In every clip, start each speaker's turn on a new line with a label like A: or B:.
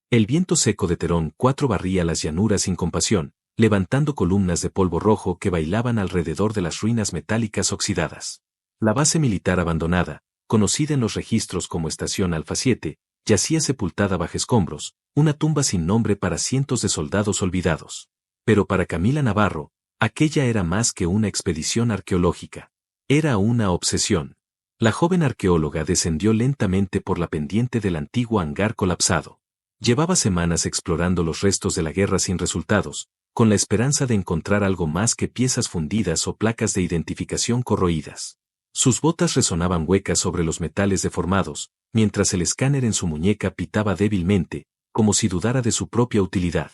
A: El viento seco de Terón 4 barría las llanuras sin compasión, levantando columnas de polvo rojo que bailaban alrededor de las ruinas metálicas oxidadas. La base militar abandonada, conocida en los registros como Estación Alfa 7, yacía sepultada bajo escombros, una tumba sin nombre para cientos de soldados olvidados. Pero para Camila Navarro, aquella era más que una expedición arqueológica. Era una obsesión. La joven arqueóloga descendió lentamente por la pendiente del antiguo hangar colapsado. Llevaba semanas explorando los restos de la guerra sin resultados, con la esperanza de encontrar algo más que piezas fundidas o placas de identificación corroídas. Sus botas resonaban huecas sobre los metales deformados, mientras el escáner en su muñeca pitaba débilmente, como si dudara de su propia utilidad.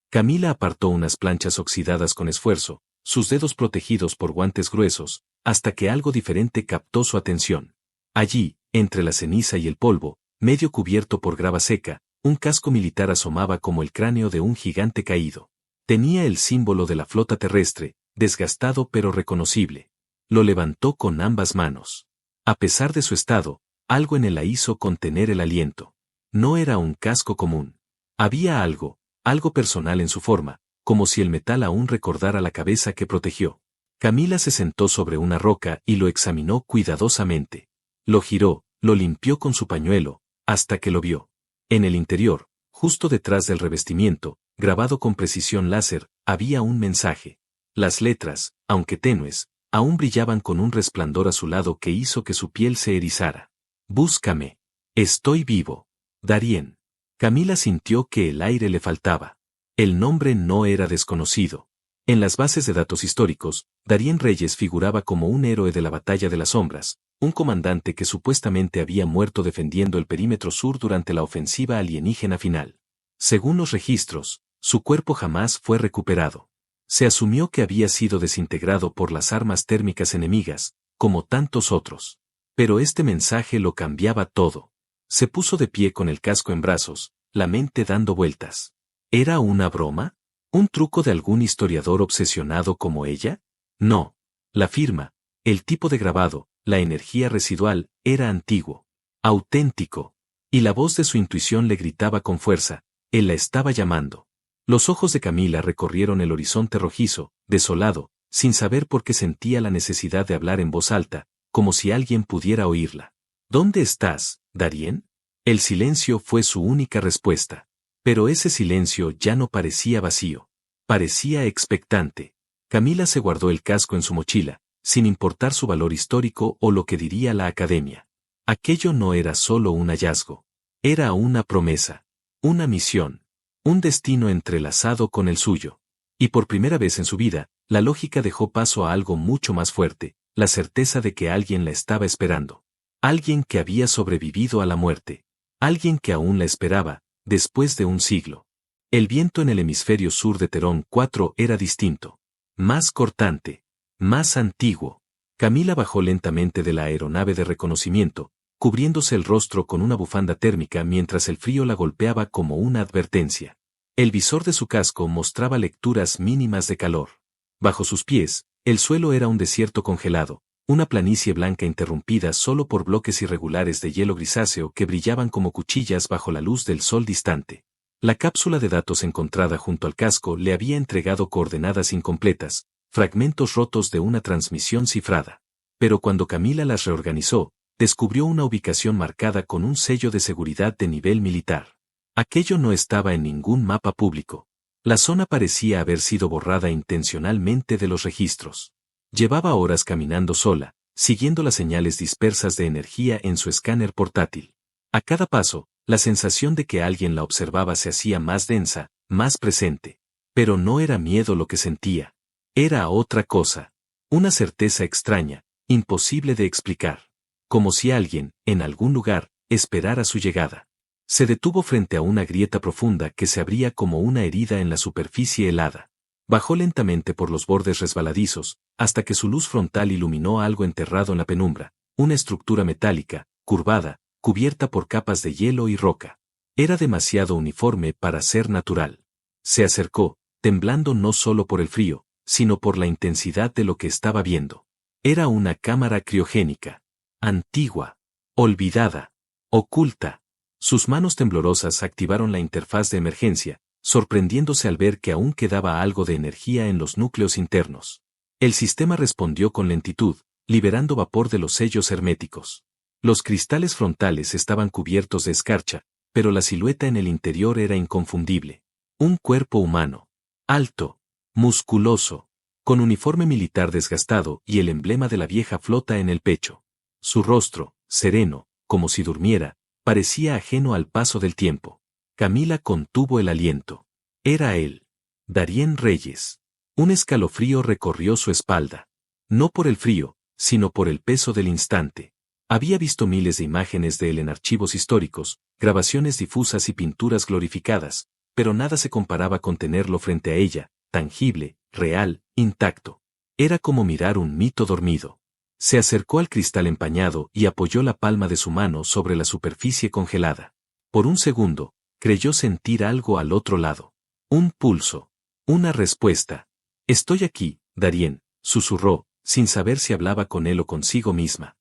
A: Camila apartó unas planchas oxidadas con esfuerzo, sus dedos protegidos por guantes gruesos, hasta que algo diferente captó su atención. Allí, entre la ceniza y el polvo, medio cubierto por grava seca, un casco militar asomaba como el cráneo de un gigante caído. Tenía el símbolo de la flota terrestre, desgastado pero reconocible. Lo levantó con ambas manos. A pesar de su estado, algo en él la hizo contener el aliento. No era un casco común. Había algo personal en su forma, como si el metal aún recordara la cabeza que protegió. Camila se sentó sobre una roca y lo examinó cuidadosamente. Lo giró, lo limpió con su pañuelo, hasta que lo vio. En el interior, justo detrás del revestimiento, grabado con precisión láser, había un mensaje. Las letras, aunque tenues, aún brillaban con un resplandor azulado que hizo que su piel se erizara. Búscame. Estoy vivo. Darien. Camila sintió que el aire le faltaba. El nombre no era desconocido. En las bases de datos históricos, Darien Reyes figuraba como un héroe de la Batalla de las Sombras, un comandante que supuestamente había muerto defendiendo el perímetro sur durante la ofensiva alienígena final. Según los registros, su cuerpo jamás fue recuperado. Se asumió que había sido desintegrado por las armas térmicas enemigas, como tantos otros. Pero este mensaje lo cambiaba todo. Se puso de pie con el casco en brazos, la mente dando vueltas. ¿Era una broma? ¿Un truco de algún historiador obsesionado como ella? No. La firma, el tipo de grabado, la energía residual, era antiguo, auténtico. Y la voz de su intuición le gritaba con fuerza, él la estaba llamando. Los ojos de Camila recorrieron el horizonte rojizo, desolado, sin saber por qué sentía la necesidad de hablar en voz alta, como si alguien pudiera oírla. ¿Dónde estás, Darien? El silencio fue su única respuesta. Pero ese silencio ya no parecía vacío. Parecía expectante. Camila se guardó el casco en su mochila, sin importar su valor histórico o lo que diría la academia. Aquello no era solo un hallazgo. Era una promesa. Una misión. Un destino entrelazado con el suyo. Y por primera vez en su vida, la lógica dejó paso a algo mucho más fuerte, la certeza de que alguien la estaba esperando. Alguien que había sobrevivido a la muerte. Alguien que aún la esperaba, después de un siglo. El viento en el hemisferio sur de Terón 4 era distinto. Más cortante. Más antiguo. Camila bajó lentamente de la aeronave de reconocimiento, cubriéndose el rostro con una bufanda térmica mientras el frío la golpeaba como una advertencia. El visor de su casco mostraba lecturas mínimas de calor. Bajo sus pies, el suelo era un desierto congelado, una planicie blanca interrumpida solo por bloques irregulares de hielo grisáceo que brillaban como cuchillas bajo la luz del sol distante. La cápsula de datos encontrada junto al casco le había entregado coordenadas incompletas, fragmentos rotos de una transmisión cifrada. Pero cuando Camila las reorganizó, descubrió una ubicación marcada con un sello de seguridad de nivel militar. Aquello no estaba en ningún mapa público. La zona parecía haber sido borrada intencionalmente de los registros. Llevaba horas caminando sola, siguiendo las señales dispersas de energía en su escáner portátil. A cada paso, la sensación de que alguien la observaba se hacía más densa, más presente. Pero no era miedo lo que sentía. Era otra cosa. Una certeza extraña, imposible de explicar. Como si alguien, en algún lugar, esperara su llegada. Se detuvo frente a una grieta profunda que se abría como una herida en la superficie helada. Bajó lentamente por los bordes resbaladizos, hasta que su luz frontal iluminó algo enterrado en la penumbra, una estructura metálica, curvada, cubierta por capas de hielo y roca. Era demasiado uniforme para ser natural. Se acercó, temblando no solo por el frío, sino por la intensidad de lo que estaba viendo. Era una cámara criogénica. Antigua. Olvidada. Oculta. Sus manos temblorosas activaron la interfaz de emergencia, sorprendiéndose al ver que aún quedaba algo de energía en los núcleos internos. El sistema respondió con lentitud, liberando vapor de los sellos herméticos. Los cristales frontales estaban cubiertos de escarcha, pero la silueta en el interior era inconfundible. Un cuerpo humano. Alto. Musculoso. Con uniforme militar desgastado y el emblema de la vieja flota en el pecho. Su rostro, sereno, como si durmiera, parecía ajeno al paso del tiempo. Camila contuvo el aliento. Era él. Darien Reyes. Un escalofrío recorrió su espalda. No por el frío, sino por el peso del instante. Había visto miles de imágenes de él en archivos históricos, grabaciones difusas y pinturas glorificadas, pero nada se comparaba con tenerlo frente a ella, tangible, real, intacto. Era como mirar un mito dormido. Se acercó al cristal empañado y apoyó la palma de su mano sobre la superficie congelada. Por un segundo, creyó sentir algo al otro lado. Un pulso. Una respuesta. «Estoy aquí, Darien», susurró, sin saber si hablaba con él o consigo misma.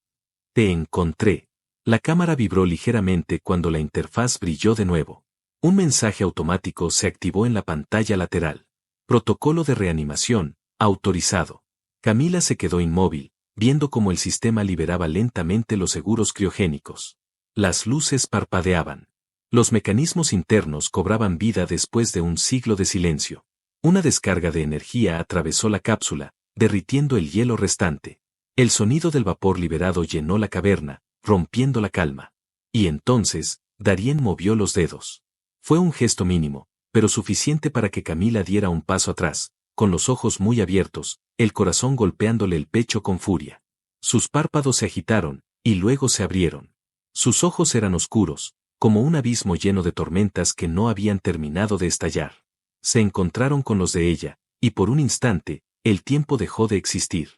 A: «Te encontré». La cámara vibró ligeramente cuando la interfaz brilló de nuevo. Un mensaje automático se activó en la pantalla lateral. Protocolo de reanimación, autorizado. Camila se quedó inmóvil, viendo cómo el sistema liberaba lentamente los seguros criogénicos. Las luces parpadeaban. Los mecanismos internos cobraban vida después de un siglo de silencio. Una descarga de energía atravesó la cápsula, derritiendo el hielo restante. El sonido del vapor liberado llenó la caverna, rompiendo la calma. Y entonces, Darien movió los dedos. Fue un gesto mínimo, pero suficiente para que Camila diera un paso atrás, con los ojos muy abiertos, el corazón golpeándole el pecho con furia. Sus párpados se agitaron, y luego se abrieron. Sus ojos eran oscuros, como un abismo lleno de tormentas que no habían terminado de estallar. Se encontraron con los de ella, y por un instante, el tiempo dejó de existir.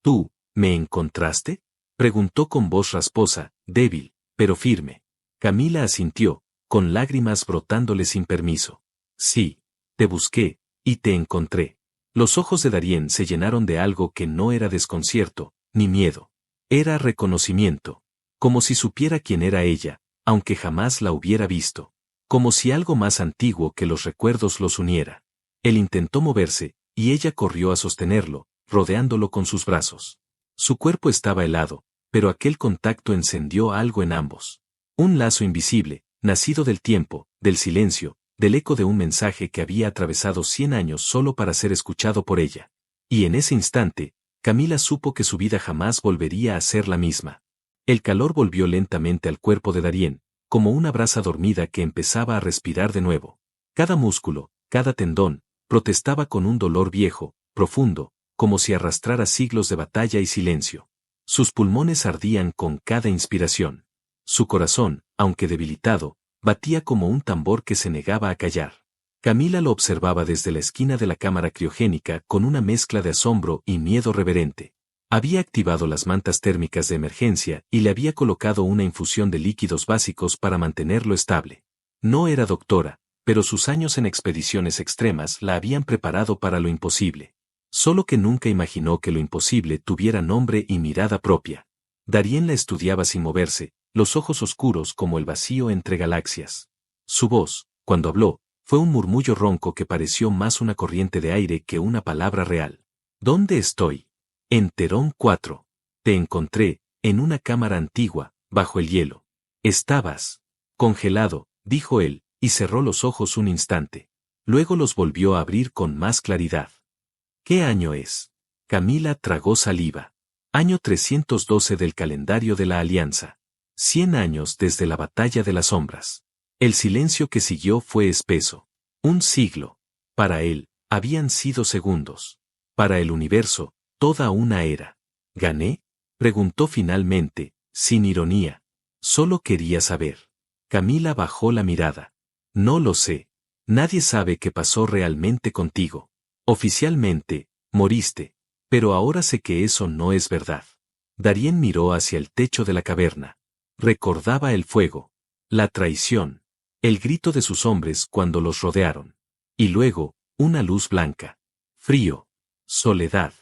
A: «¿Tú, me encontraste?», preguntó con voz rasposa, débil, pero firme. Camila asintió, con lágrimas brotándole sin permiso. «Sí, te busqué, y te encontré». Los ojos de Darien se llenaron de algo que no era desconcierto, ni miedo. Era reconocimiento. Como si supiera quién era ella, aunque jamás la hubiera visto. Como si algo más antiguo que los recuerdos los uniera. Él intentó moverse, y ella corrió a sostenerlo, rodeándolo con sus brazos. Su cuerpo estaba helado, pero aquel contacto encendió algo en ambos. Un lazo invisible, nacido del tiempo, del silencio, del eco de un mensaje que había atravesado 100 años solo para ser escuchado por ella. Y en ese instante, Camila supo que su vida jamás volvería a ser la misma. El calor volvió lentamente al cuerpo de Darien, como una brasa dormida que empezaba a respirar de nuevo. Cada músculo, cada tendón, protestaba con un dolor viejo, profundo, como si arrastrara siglos de batalla y silencio. Sus pulmones ardían con cada inspiración. Su corazón, aunque debilitado, batía como un tambor que se negaba a callar. Camila lo observaba desde la esquina de la cámara criogénica con una mezcla de asombro y miedo reverente. Había activado las mantas térmicas de emergencia y le había colocado una infusión de líquidos básicos para mantenerlo estable. No era doctora, pero sus años en expediciones extremas la habían preparado para lo imposible. Solo que nunca imaginó que lo imposible tuviera nombre y mirada propia. Darien la estudiaba sin moverse, los ojos oscuros como el vacío entre galaxias. Su voz, cuando habló, fue un murmullo ronco que pareció más una corriente de aire que una palabra real. «¿Dónde estoy?» «En Terón 4. Te encontré, en una cámara antigua, bajo el hielo. Estabas congelado», dijo él, y cerró los ojos un instante. Luego los volvió a abrir con más claridad. «¿Qué año es?» Camila tragó saliva. Año 312 del calendario de la Alianza. 100 años desde la batalla de las sombras. El silencio que siguió fue espeso. Un siglo. Para él, habían sido segundos. Para el universo, toda una era. ¿Gané?, preguntó finalmente, sin ironía. Solo quería saber. Camila bajó la mirada. «No lo sé. Nadie sabe qué pasó realmente contigo. Oficialmente, moriste. Pero ahora sé que eso no es verdad». Darien miró hacia el techo de la caverna. Recordaba el fuego, la traición, el grito de sus hombres cuando los rodearon. Y luego, una luz blanca. Frío. Soledad.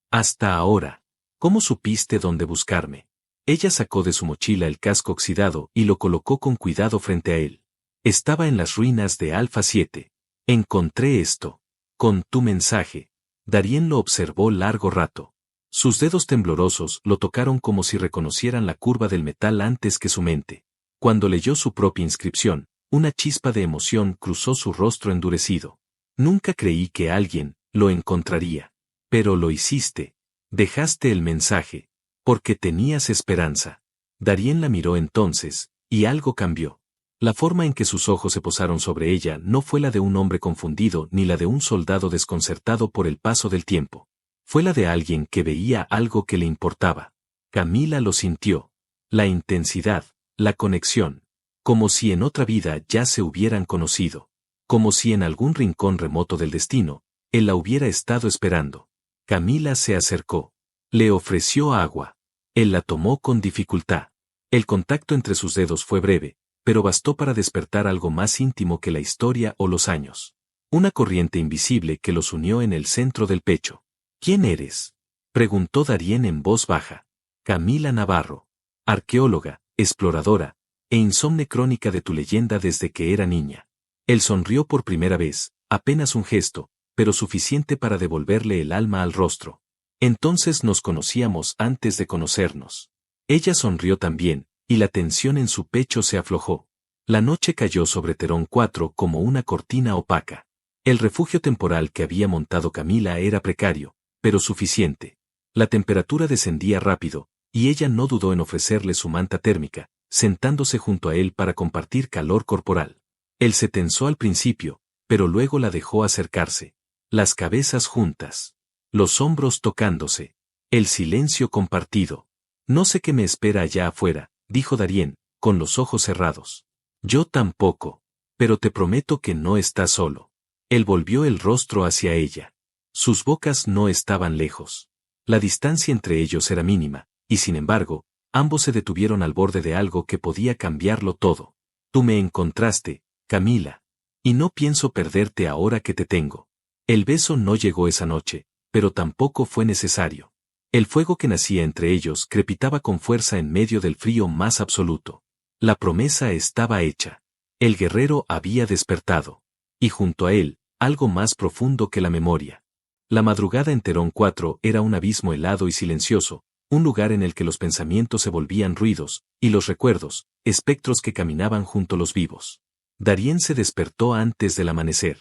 A: «Hasta ahora. ¿Cómo supiste dónde buscarme?» Ella sacó de su mochila el casco oxidado y lo colocó con cuidado frente a él. Estaba en las ruinas de Alpha 7. Encontré esto. Con tu mensaje. Darien lo observó largo rato. Sus dedos temblorosos lo tocaron como si reconocieran la curva del metal antes que su mente. Cuando leyó su propia inscripción, una chispa de emoción cruzó su rostro endurecido. Nunca creí que alguien lo encontraría. Pero lo hiciste. Dejaste el mensaje. Porque tenías esperanza. Darien la miró entonces, y algo cambió. La forma en que sus ojos se posaron sobre ella no fue la de un hombre confundido ni la de un soldado desconcertado por el paso del tiempo. Fue la de alguien que veía algo que le importaba. Camila lo sintió. La intensidad, la conexión. Como si en otra vida ya se hubieran conocido. Como si en algún rincón remoto del destino, él la hubiera estado esperando. Camila se acercó. Le ofreció agua. Él la tomó con dificultad. El contacto entre sus dedos fue breve, pero bastó para despertar algo más íntimo que la historia o los años. Una corriente invisible que los unió en el centro del pecho. ¿Quién eres?, preguntó Darien en voz baja. Camila Navarro. Arqueóloga, exploradora, e insomne crónica de tu leyenda desde que era niña. Él sonrió por primera vez, apenas un gesto, pero suficiente para devolverle el alma al rostro. Entonces nos conocíamos antes de conocernos. Ella sonrió también, y la tensión en su pecho se aflojó. La noche cayó sobre Terón 4 como una cortina opaca. El refugio temporal que había montado Camila era precario, pero suficiente. La temperatura descendía rápido, y ella no dudó en ofrecerle su manta térmica, sentándose junto a él para compartir calor corporal. Él se tensó al principio, pero luego la dejó acercarse. Las cabezas juntas. Los hombros tocándose. El silencio compartido. No sé qué me espera allá afuera, dijo Darien, con los ojos cerrados. Yo tampoco. Pero te prometo que no estás solo. Él volvió el rostro hacia ella. Sus bocas no estaban lejos. La distancia entre ellos era mínima, y sin embargo, ambos se detuvieron al borde de algo que podía cambiarlo todo. Tú me encontraste, Camila. Y no pienso perderte ahora que te tengo. El beso no llegó esa noche, pero tampoco fue necesario. El fuego que nacía entre ellos crepitaba con fuerza en medio del frío más absoluto. La promesa estaba hecha. El guerrero había despertado. Y junto a él, algo más profundo que la memoria. La madrugada en Terón 4 era un abismo helado y silencioso, un lugar en el que los pensamientos se volvían ruidos, y los recuerdos, espectros que caminaban junto a los vivos. Darien se despertó antes del amanecer.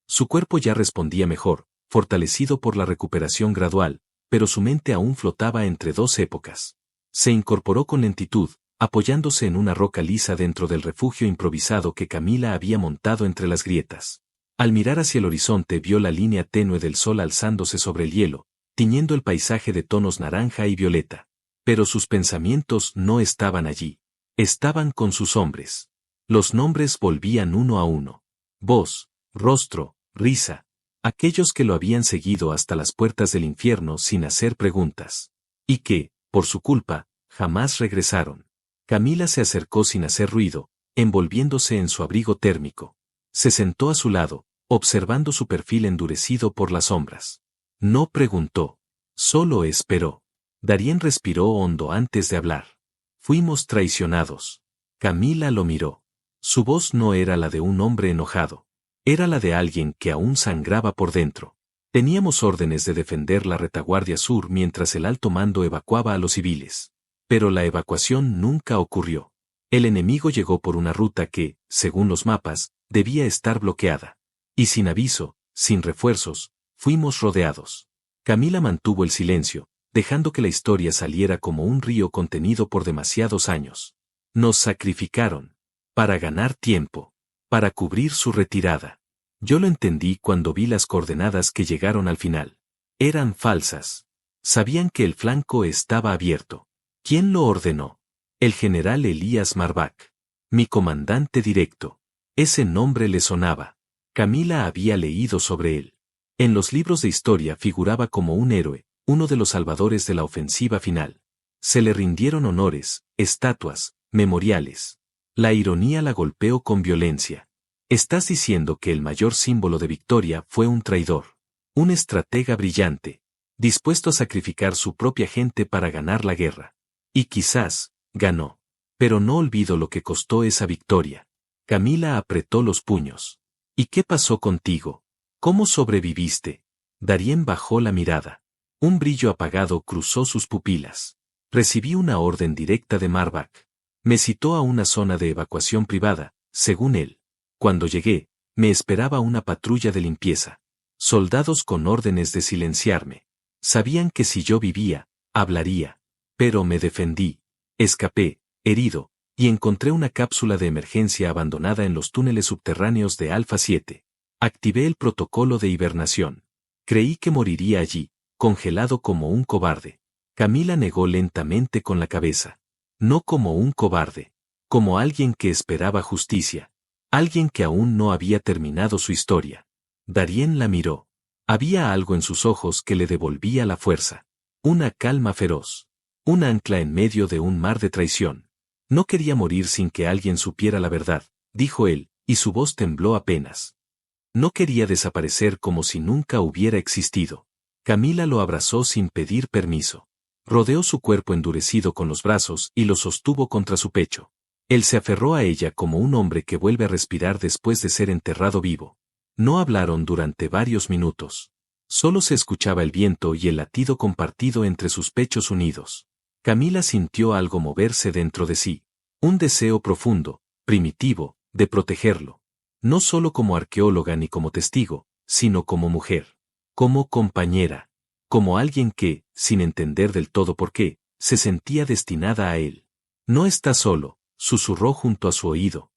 A: Su cuerpo ya respondía mejor, fortalecido por la recuperación gradual, pero su mente aún flotaba entre dos épocas. Se incorporó con lentitud, apoyándose en una roca lisa dentro del refugio improvisado que Camila había montado entre las grietas. Al mirar hacia el horizonte vio la línea tenue del sol alzándose sobre el hielo, tiñendo el paisaje de tonos naranja y violeta. Pero sus pensamientos no estaban allí. Estaban con sus hombres. Los nombres volvían uno a uno. Voz, rostro, risa. Aquellos que lo habían seguido hasta las puertas del infierno sin hacer preguntas. Y que, por su culpa, jamás regresaron. Camila se acercó sin hacer ruido, envolviéndose en su abrigo térmico. Se sentó a su lado, observando su perfil endurecido por las sombras. No preguntó. Solo esperó. Darien respiró hondo antes de hablar. Fuimos traicionados. Camila lo miró. Su voz no era la de un hombre enojado. Era la de alguien que aún sangraba por dentro. Teníamos órdenes de defender la retaguardia sur mientras el alto mando evacuaba a los civiles. Pero la evacuación nunca ocurrió. El enemigo llegó por una ruta que, según los mapas, debía estar bloqueada. Y sin aviso, sin refuerzos, fuimos rodeados. Camila mantuvo el silencio, dejando que la historia saliera como un río contenido por demasiados años. Nos sacrificaron. Para ganar tiempo. Para cubrir su retirada. Yo lo entendí cuando vi las coordenadas que llegaron al final. Eran falsas. Sabían que el flanco estaba abierto. ¿Quién lo ordenó? El general Elías Marbach. Mi comandante directo. Ese nombre le sonaba. Camila había leído sobre él. En los libros de historia figuraba como un héroe, uno de los salvadores de la ofensiva final. Se le rindieron honores, estatuas, memoriales. La ironía la golpeó con violencia. Estás diciendo que el mayor símbolo de victoria fue un traidor. Un estratega brillante. Dispuesto a sacrificar su propia gente para ganar la guerra. Y quizás, ganó. Pero no olvido lo que costó esa victoria. Camila apretó los puños. ¿Y qué pasó contigo? ¿Cómo sobreviviste? Darien bajó la mirada. Un brillo apagado cruzó sus pupilas. Recibí una orden directa de Marbach. Me citó a una zona de evacuación privada, según él. Cuando llegué, me esperaba una patrulla de limpieza. Soldados con órdenes de silenciarme. Sabían que si yo vivía, hablaría. Pero me defendí. Escapé, herido, y encontré una cápsula de emergencia abandonada en los túneles subterráneos de Alpha 7. Activé el protocolo de hibernación. Creí que moriría allí, congelado como un cobarde. Camila negó lentamente con la cabeza. No como un cobarde. Como alguien que esperaba justicia. Alguien que aún no había terminado su historia. Darien la miró. Había algo en sus ojos que le devolvía la fuerza. Una calma feroz. Un ancla en medio de un mar de traición. No quería morir sin que alguien supiera la verdad, dijo él, y su voz tembló apenas. No quería desaparecer como si nunca hubiera existido. Camila lo abrazó sin pedir permiso. Rodeó su cuerpo endurecido con los brazos y lo sostuvo contra su pecho. Él se aferró a ella como un hombre que vuelve a respirar después de ser enterrado vivo. No hablaron durante varios minutos. Solo se escuchaba el viento y el latido compartido entre sus pechos unidos. Camila sintió algo moverse dentro de sí. Un deseo profundo, primitivo, de protegerlo. No solo como arqueóloga ni como testigo, sino como mujer. Como compañera. Como alguien que, sin entender del todo por qué, se sentía destinada a él. No estás solo, susurró junto a su oído.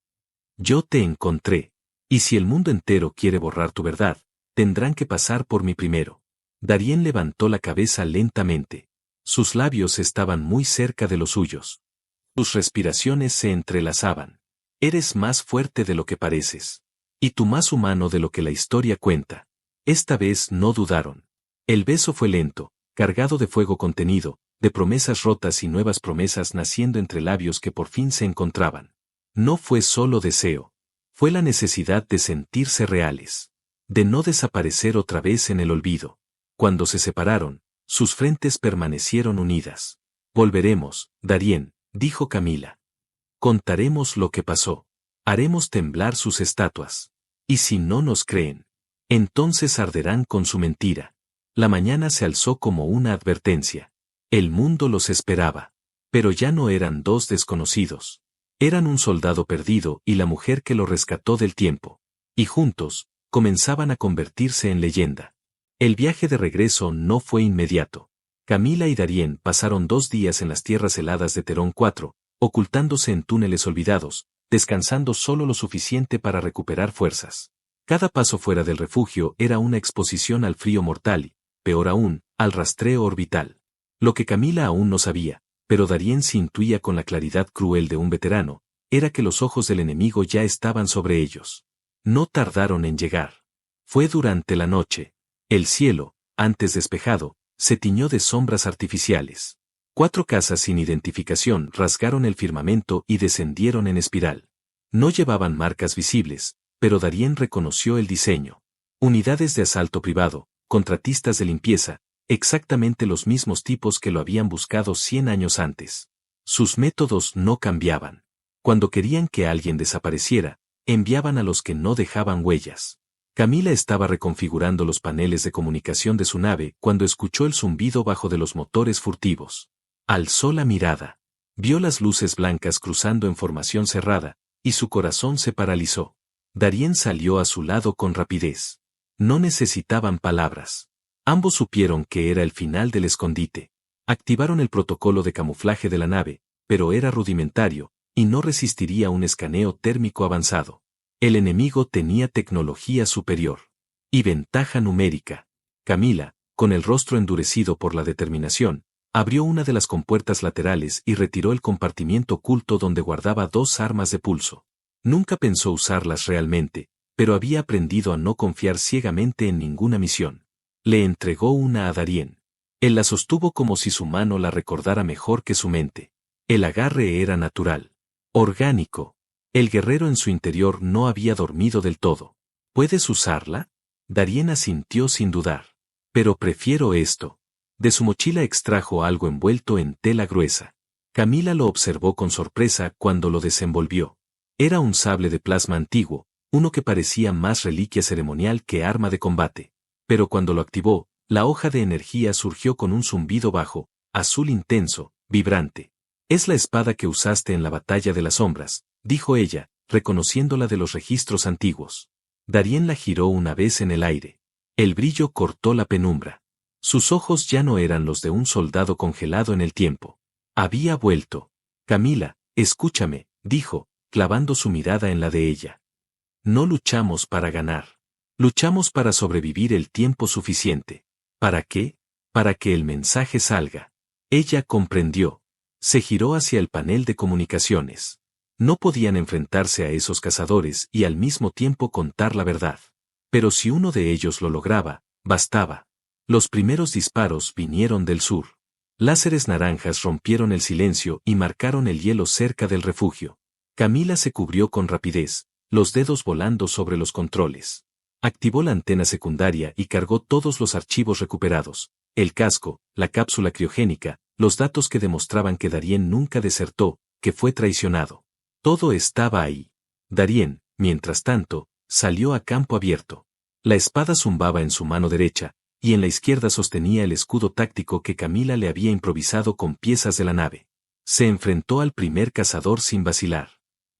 A: Yo te encontré. Y si el mundo entero quiere borrar tu verdad, tendrán que pasar por mí primero. Darien levantó la cabeza lentamente. Sus labios estaban muy cerca de los suyos. Sus respiraciones se entrelazaban. Eres más fuerte de lo que pareces. Y tú más humano de lo que la historia cuenta. Esta vez no dudaron. El beso fue lento, cargado de fuego contenido, de promesas rotas y nuevas promesas naciendo entre labios que por fin se encontraban. No fue solo deseo. Fue la necesidad de sentirse reales. De no desaparecer otra vez en el olvido. Cuando se separaron, sus frentes permanecieron unidas. Volveremos, Darien, dijo Camila. Contaremos lo que pasó. Haremos temblar sus estatuas. Y si no nos creen, entonces arderán con su mentira. La mañana se alzó como una advertencia. El mundo los esperaba. Pero ya no eran dos desconocidos. Eran un soldado perdido y la mujer que lo rescató del tiempo. Y juntos, comenzaban a convertirse en leyenda. El viaje de regreso no fue inmediato. Camila y Darien pasaron 2 días en las tierras heladas de Terón 4, ocultándose en túneles olvidados, descansando solo lo suficiente para recuperar fuerzas. Cada paso fuera del refugio era una exposición al frío mortal y, peor aún, al rastreo orbital. Lo que Camila aún no sabía, pero Darien sí intuía con la claridad cruel de un veterano, era que los ojos del enemigo ya estaban sobre ellos. No tardaron en llegar. Fue durante la noche. El cielo, antes despejado, se tiñó de sombras artificiales. 4 casas sin identificación rasgaron el firmamento y descendieron en espiral. No llevaban marcas visibles, pero Darien reconoció el diseño. Unidades de asalto privado, contratistas de limpieza, exactamente los mismos tipos que lo habían buscado 100 años antes. Sus métodos no cambiaban. Cuando querían que alguien desapareciera, enviaban a los que no dejaban huellas. Camila estaba reconfigurando los paneles de comunicación de su nave cuando escuchó el zumbido bajo de los motores furtivos. Alzó la mirada. Vio las luces blancas cruzando en formación cerrada, y su corazón se paralizó. Darien salió a su lado con rapidez. No necesitaban palabras. Ambos supieron que era el final del escondite. Activaron el protocolo de camuflaje de la nave, pero era rudimentario, y no resistiría un escaneo térmico avanzado. El enemigo tenía tecnología superior. Y ventaja numérica. Camila, con el rostro endurecido por la determinación, abrió una de las compuertas laterales y retiró el compartimiento oculto donde guardaba 2 armas de pulso. Nunca pensó usarlas realmente, pero había aprendido a no confiar ciegamente en ninguna misión. Le entregó una a Darien. Él la sostuvo como si su mano la recordara mejor que su mente. El agarre era natural. Orgánico. El guerrero en su interior no había dormido del todo. ¿Puedes usarla? Darien asintió sin dudar. Pero prefiero esto. De su mochila extrajo algo envuelto en tela gruesa. Camila lo observó con sorpresa cuando lo desenvolvió. Era un sable de plasma antiguo, uno que parecía más reliquia ceremonial que arma de combate. Pero cuando lo activó, la hoja de energía surgió con un zumbido bajo, azul intenso, vibrante. «Es la espada que usaste en la batalla de las sombras», dijo ella, reconociéndola de los registros antiguos. Darien la giró una vez en el aire. El brillo cortó la penumbra. Sus ojos ya no eran los de un soldado congelado en el tiempo. Había vuelto. «Camila, escúchame», dijo, clavando su mirada en la de ella. «No luchamos para ganar. Luchamos para sobrevivir el tiempo suficiente». «¿Para qué?» «Para que el mensaje salga». Ella comprendió. Se giró hacia el panel de comunicaciones. No podían enfrentarse a esos cazadores y al mismo tiempo contar la verdad. Pero si uno de ellos lo lograba, bastaba. Los primeros disparos vinieron del sur. Láseres naranjas rompieron el silencio y marcaron el hielo cerca del refugio. Camila se cubrió con rapidez, los dedos volando sobre los controles. Activó la antena secundaria y cargó todos los archivos recuperados: el casco, la cápsula criogénica, los datos que demostraban que Darien nunca desertó, que fue traicionado. Todo estaba ahí. Darien, mientras tanto, salió a campo abierto. La espada zumbaba en su mano derecha, y en la izquierda sostenía el escudo táctico que Camila le había improvisado con piezas de la nave. Se enfrentó al primer cazador sin vacilar.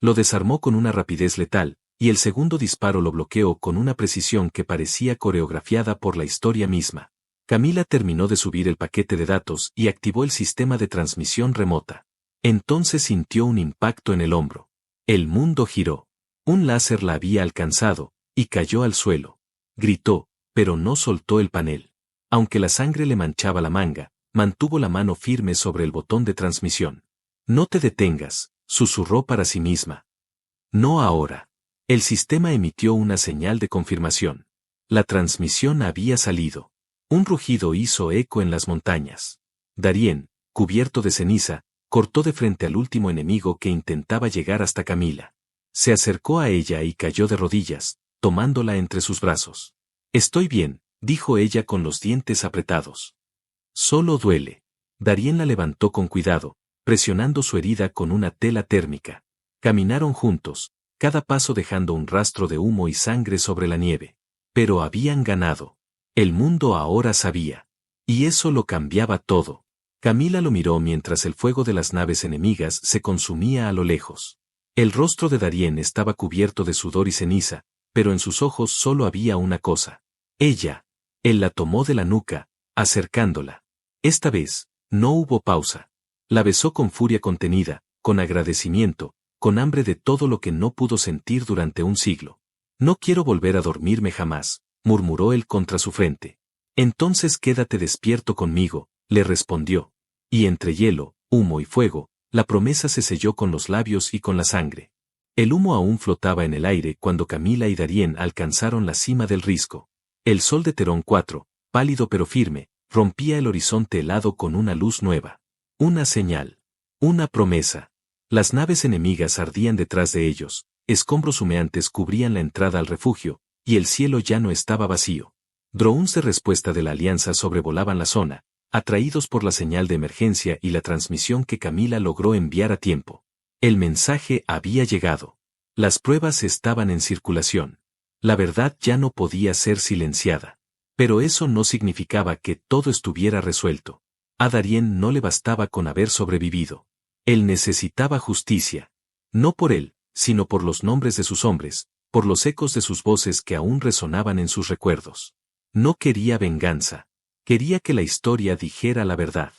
A: Lo desarmó con una rapidez letal, y el segundo disparo lo bloqueó con una precisión que parecía coreografiada por la historia misma. Camila terminó de subir el paquete de datos y activó el sistema de transmisión remota. Entonces sintió un impacto en el hombro. El mundo giró. Un láser la había alcanzado, y cayó al suelo. Gritó, pero no soltó el panel. Aunque la sangre le manchaba la manga, mantuvo la mano firme sobre el botón de transmisión. «No te detengas», susurró para sí misma. «No ahora». El sistema emitió una señal de confirmación. La transmisión había salido. Un rugido hizo eco en las montañas. Darien, cubierto de ceniza, cortó de frente al último enemigo que intentaba llegar hasta Camila. Se acercó a ella y cayó de rodillas, tomándola entre sus brazos. «Estoy bien», dijo ella con los dientes apretados. «Solo duele». Darien la levantó con cuidado, presionando su herida con una tela térmica. Caminaron juntos, cada paso dejando un rastro de humo y sangre sobre la nieve. Pero habían ganado. El mundo ahora sabía. Y eso lo cambiaba todo. Camila lo miró mientras el fuego de las naves enemigas se consumía a lo lejos. El rostro de Darien estaba cubierto de sudor y ceniza, pero en sus ojos solo había una cosa. Ella. Él la tomó de la nuca, acercándola. Esta vez, no hubo pausa. La besó con furia contenida, con agradecimiento, con hambre de todo lo que no pudo sentir durante un siglo. «No quiero volver a dormirme jamás», murmuró él contra su frente. «Entonces quédate despierto conmigo», le respondió. Y entre hielo, humo y fuego, la promesa se selló con los labios y con la sangre. El humo aún flotaba en el aire cuando Camila y Darien alcanzaron la cima del risco. El sol de Terón 4, pálido pero firme, rompía el horizonte helado con una luz nueva. Una señal. Una promesa. Las naves enemigas ardían detrás de ellos, escombros humeantes cubrían la entrada al refugio, y el cielo ya no estaba vacío. Drones de respuesta de la Alianza sobrevolaban la zona, atraídos por la señal de emergencia y la transmisión que Camila logró enviar a tiempo. El mensaje había llegado. Las pruebas estaban en circulación. La verdad ya no podía ser silenciada. Pero eso no significaba que todo estuviera resuelto. A Darien no le bastaba con haber sobrevivido. Él necesitaba justicia. No por él, sino por los nombres de sus hombres, por los ecos de sus voces que aún resonaban en sus recuerdos. No quería venganza. Quería que la historia dijera la verdad.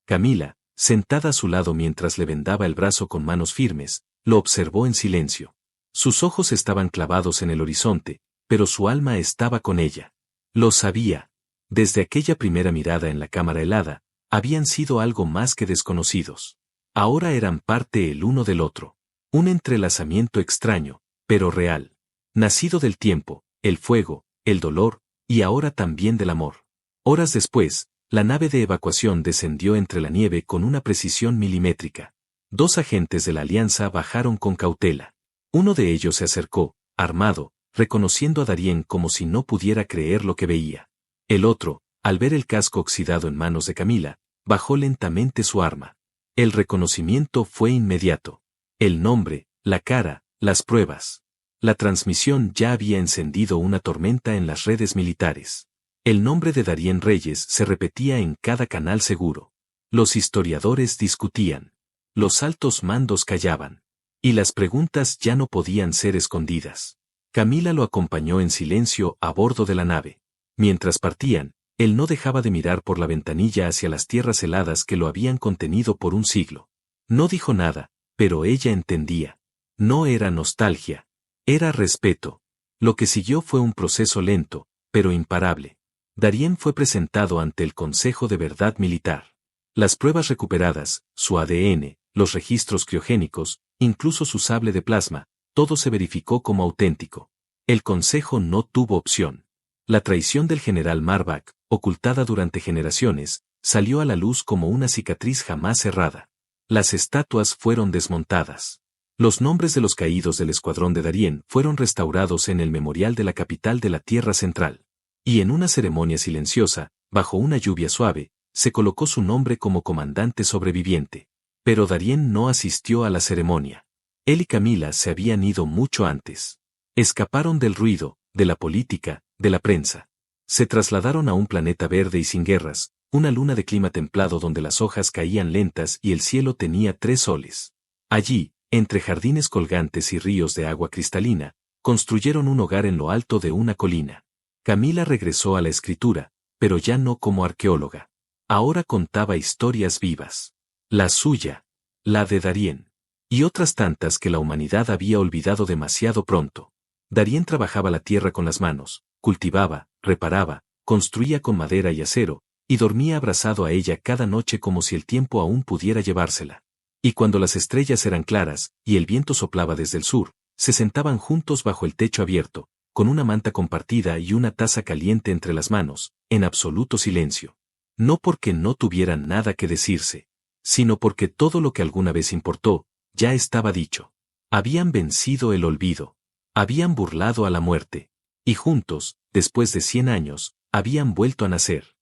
A: Camila, sentada a su lado mientras le vendaba el brazo con manos firmes, lo observó en silencio. Sus ojos estaban clavados en el horizonte, pero su alma estaba con ella. Lo sabía. Desde aquella primera mirada en la cámara helada, habían sido algo más que desconocidos. Ahora eran parte el uno del otro. Un entrelazamiento extraño, pero real. Nacido del tiempo, el fuego, el dolor, y ahora también del amor. Horas después, la nave de evacuación descendió entre la nieve con una precisión milimétrica. 2 agentes de la Alianza bajaron con cautela. Uno de ellos se acercó, armado, reconociendo a Darien como si no pudiera creer lo que veía. El otro, al ver el casco oxidado en manos de Camila, bajó lentamente su arma. El reconocimiento fue inmediato. El nombre, la cara, las pruebas. La transmisión ya había encendido una tormenta en las redes militares. El nombre de Darien Reyes se repetía en cada canal seguro. Los historiadores discutían. Los altos mandos callaban. Y las preguntas ya no podían ser escondidas. Camila lo acompañó en silencio a bordo de la nave. Mientras partían, él no dejaba de mirar por la ventanilla hacia las tierras heladas que lo habían contenido por un siglo. No dijo nada, pero ella entendía. No era nostalgia. Era respeto. Lo que siguió fue un proceso lento, pero imparable. Darien fue presentado ante el Consejo de Verdad Militar. Las pruebas recuperadas, su ADN, los registros criogénicos, incluso su sable de plasma, todo se verificó como auténtico. El Consejo no tuvo opción. La traición del general Marbach, ocultada durante generaciones, salió a la luz como una cicatriz jamás cerrada. Las estatuas fueron desmontadas. Los nombres de los caídos del escuadrón de Darien fueron restaurados en el memorial de la capital de la Tierra Central. Y en una ceremonia silenciosa, bajo una lluvia suave, se colocó su nombre como comandante sobreviviente. Pero Darien no asistió a la ceremonia. Él y Camila se habían ido mucho antes. Escaparon del ruido, de la política, de la prensa. Se trasladaron a un planeta verde y sin guerras, una luna de clima templado donde las hojas caían lentas y el cielo tenía 3 soles. Allí, entre jardines colgantes y ríos de agua cristalina, construyeron un hogar en lo alto de una colina. Camila regresó a la escritura, pero ya no como arqueóloga. Ahora contaba historias vivas. La suya, la de Darien, y otras tantas que la humanidad había olvidado demasiado pronto. Darien trabajaba la tierra con las manos, cultivaba, reparaba, construía con madera y acero, y dormía abrazado a ella cada noche como si el tiempo aún pudiera llevársela. Y cuando las estrellas eran claras, y el viento soplaba desde el sur, se sentaban juntos bajo el techo abierto, con una manta compartida y una taza caliente entre las manos, en absoluto silencio. No porque no tuvieran nada que decirse, sino porque todo lo que alguna vez importó, ya estaba dicho. Habían vencido el olvido. Habían burlado a la muerte. Y juntos, después de 100 años, habían vuelto a nacer.